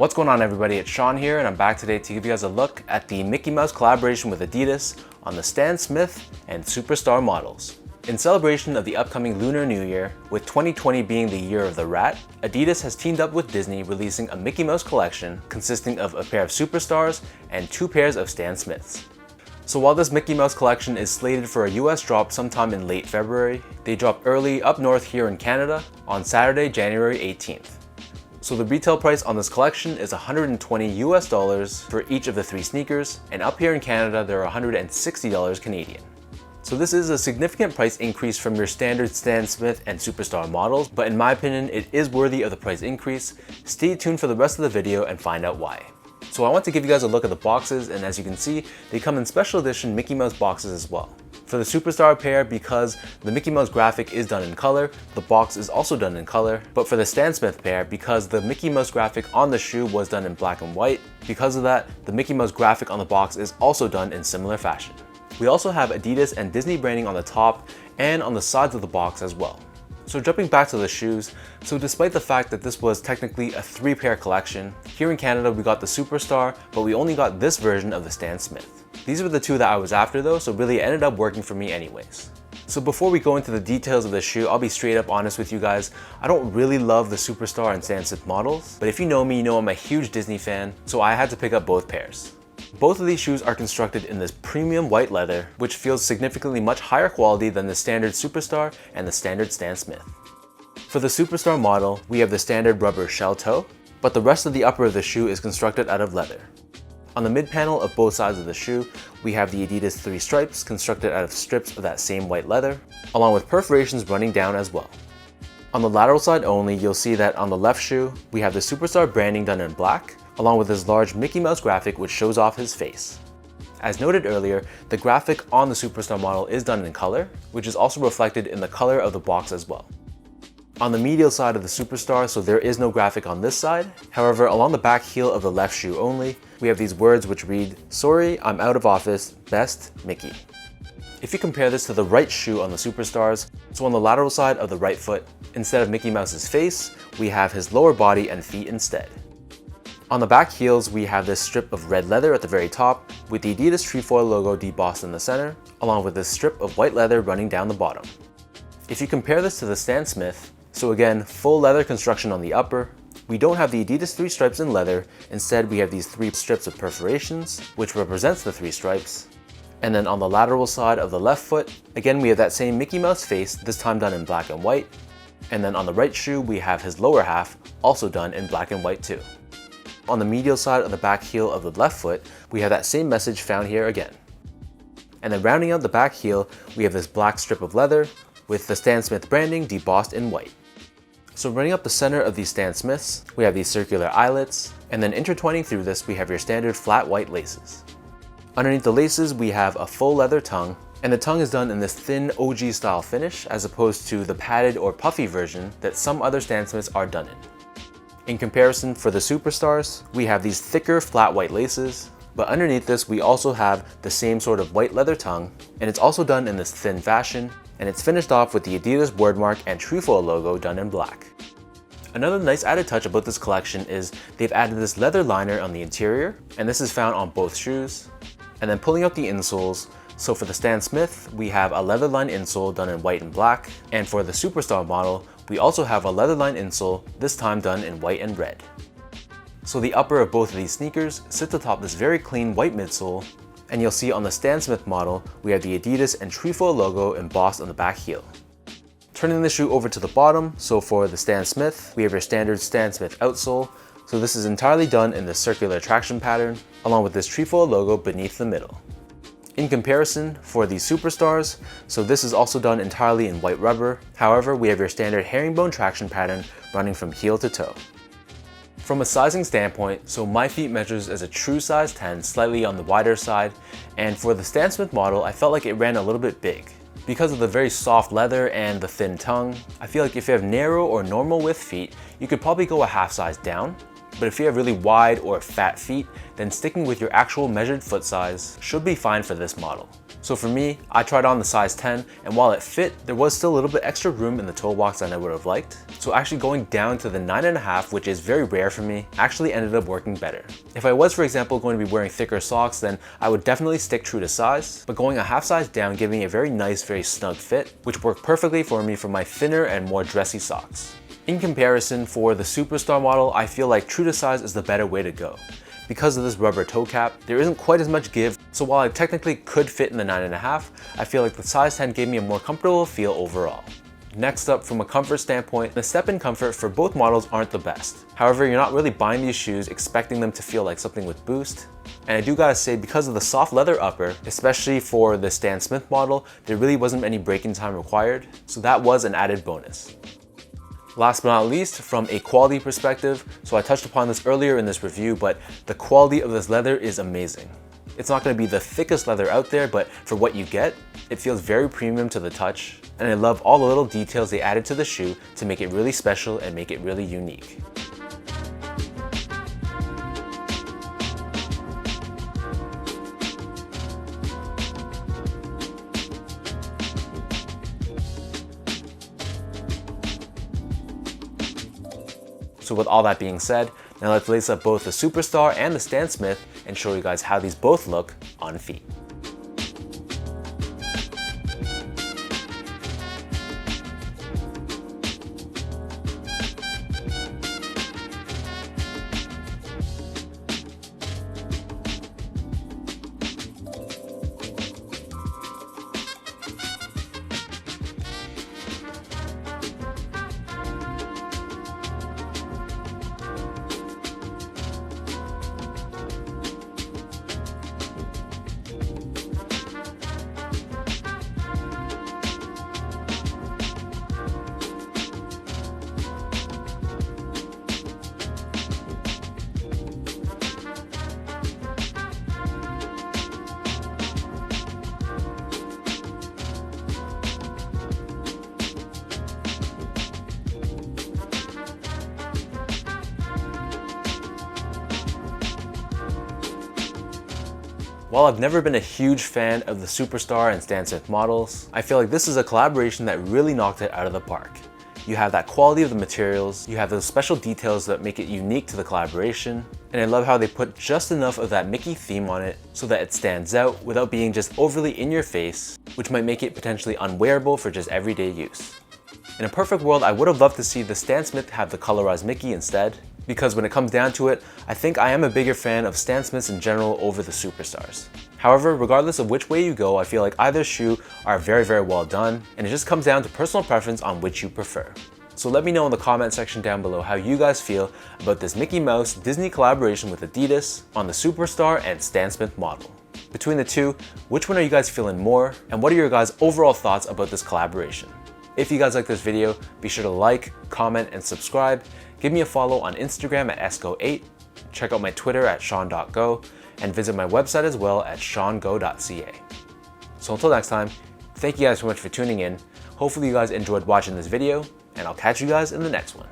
What's going on, everybody? It's Sean here, and I'm back today to give you guys a look at the Mickey Mouse collaboration with Adidas on the Stan Smith and Superstar models. In celebration of the upcoming Lunar New Year, with 2020 being the year of the rat, Adidas has teamed up with Disney, releasing a Mickey Mouse collection consisting of a pair of Superstars and 2 pairs of Stan Smiths. So while this Mickey Mouse collection is slated for a US drop sometime in late February, they drop early up north here in Canada on Saturday, January 18th. So the retail price on this collection is $120 for each of the 3 sneakers, and up here in Canada they're $160 Canadian. So this is a significant price increase from your standard Stan Smith and Superstar models, but in my opinion it is worthy of the price increase. Stay tuned for the rest of the video and find out why. So I want to give you guys a look at the boxes, and as you can see, they come in special edition Mickey Mouse boxes as well. For the Superstar pair, because the Mickey Mouse graphic is done in color, the box is also done in color. But for the Stan Smith pair, because the Mickey Mouse graphic on the shoe was done in black and white, because of that, the Mickey Mouse graphic on the box is also done in similar fashion. We also have Adidas and Disney branding on the top and on the sides of the box as well. So jumping back to the shoes, so despite the fact that this was technically a 3-pair collection, here in Canada we got the Superstar, but we only got this version of the Stan Smith. These were the 2 that I was after though, so really it ended up working for me anyways. So before we go into the details of the shoe, I'll be straight up honest with you guys. I don't really love the Superstar and Stan Smith models, but if you know me, you know I'm a huge Disney fan, so I had to pick up both pairs. Both of these shoes are constructed in this premium white leather, which feels significantly much higher quality than the standard Superstar and the standard Stan Smith. For the Superstar model, we have the standard rubber shell toe, but the rest of the upper of the shoe is constructed out of leather. On the mid panel of both sides of the shoe, we have the Adidas 3 stripes constructed out of strips of that same white leather, along with perforations running down as well. On the lateral side only, you'll see that on the left shoe, we have the Superstar branding done in black, along with this large Mickey Mouse graphic which shows off his face. As noted earlier, the graphic on the Superstar model is done in color, which is also reflected in the color of the box as well. On the medial side of the Superstar, so there is no graphic on this side. However, along the back heel of the left shoe only, we have these words which read, "Sorry, I'm out of office, best, Mickey." If you compare this to the right shoe on the Superstars, so on the lateral side of the right foot, instead of Mickey Mouse's face, we have his lower body and feet instead. On the back heels, we have this strip of red leather at the very top, with the Adidas trefoil logo debossed in the center, along with this strip of white leather running down the bottom. If you compare this to the Stan Smith, so again, full leather construction on the upper, we don't have the Adidas 3 stripes in leather. Instead, we have these 3 strips of perforations, which represents the 3 stripes. And then on the lateral side of the left foot, again we have that same Mickey Mouse face, this time done in black and white. And then on the right shoe, we have his lower half, also done in black and white too. On the medial side of the back heel of the left foot, we have that same message found here again. And then rounding out the back heel, we have this black strip of leather with the Stan Smith branding debossed in white. So running up the center of these Stan Smiths, we have these circular eyelets, and then intertwining through this, we have your standard flat white laces. Underneath the laces, we have a full leather tongue, and the tongue is done in this thin OG style finish as opposed to the padded or puffy version that some other Stan Smiths are done in. In comparison, for the Superstars, we have these thicker flat white laces, but underneath this we also have the same sort of white leather tongue, and it's also done in this thin fashion, and it's finished off with the Adidas wordmark and trefoil logo done in black. Another nice added touch about this collection is they've added this leather liner on the interior, and this is found on both shoes. And then pulling out the insoles, so for the Stan Smith, we have a leather lined insole done in white and black, and for the Superstar model, we also have a leather lined insole, this time done in white and red. So the upper of both of these sneakers sits atop this very clean white midsole, and you'll see on the Stan Smith model, we have the Adidas and trefoil logo embossed on the back heel. Turning the shoe over to the bottom, so for the Stan Smith, we have your standard Stan Smith outsole, so this is entirely done in the circular traction pattern, along with this trefoil logo beneath the middle. In comparison, for the Superstars, so this is also done entirely in white rubber. However, we have your standard herringbone traction pattern running from heel to toe. From a sizing standpoint, so my feet measures as a true size 10, slightly on the wider side, and for the Stan Smith model, I felt like it ran a little bit big. Because of the very soft leather and the thin tongue, I feel like if you have narrow or normal width feet, you could probably go a half size down. But if you have really wide or fat feet, then sticking with your actual measured foot size should be fine for this model. So for me, I tried on the size 10, and while it fit, there was still a little bit extra room in the toe box than I would have liked. So actually going down to the 9.5, which is very rare for me, actually ended up working better. If I was, for example, going to be wearing thicker socks, then I would definitely stick true to size, but going a half size down gave me a very nice, very snug fit, which worked perfectly for me for my thinner and more dressy socks. In comparison, for the Superstar model, I feel like true to size is the better way to go. Because of this rubber toe cap, there isn't quite as much give, so while I technically could fit in the 9.5, I feel like the size 10 gave me a more comfortable feel overall. Next up, from a comfort standpoint, the step-in comfort for both models aren't the best. However, you're not really buying these shoes expecting them to feel like something with boost. And I do gotta say, because of the soft leather upper, especially for the Stan Smith model, there really wasn't any break-in time required, so that was an added bonus. Last but not least, from a quality perspective, so I touched upon this earlier in this review, but the quality of this leather is amazing. It's not going to be the thickest leather out there, but for what you get, it feels very premium to the touch, and I love all the little details they added to the shoe to make it really special and make it really unique. So with all that being said, now let's lace up both the Superstar and the Stan Smith and show you guys how these both look on feet. While I've never been a huge fan of the Superstar and Stan Smith models, I feel like this is a collaboration that really knocked it out of the park. You have that quality of the materials, you have those special details that make it unique to the collaboration, and I love how they put just enough of that Mickey theme on it so that it stands out without being just overly in your face, which might make it potentially unwearable for just everyday use. In a perfect world, I would have loved to see the Stan Smith have the colorized Mickey instead, because when it comes down to it, I think I am a bigger fan of Stan Smiths in general over the Superstars. However, regardless of which way you go, I feel like either shoe are very, very well done, and it just comes down to personal preference on which you prefer. So let me know in the comment section down below how you guys feel about this Mickey Mouse Disney collaboration with Adidas on the Superstar and Stan Smith model. Between the two, which one are you guys feeling more, and what are your guys' overall thoughts about this collaboration? If you guys like this video, be sure to like, comment, and subscribe. Give me a follow on Instagram at esco8, check out my Twitter at sean.go, and visit my website as well at seango.ca. So until next time, thank you guys so much for tuning in. Hopefully you guys enjoyed watching this video, and I'll catch you guys in the next one.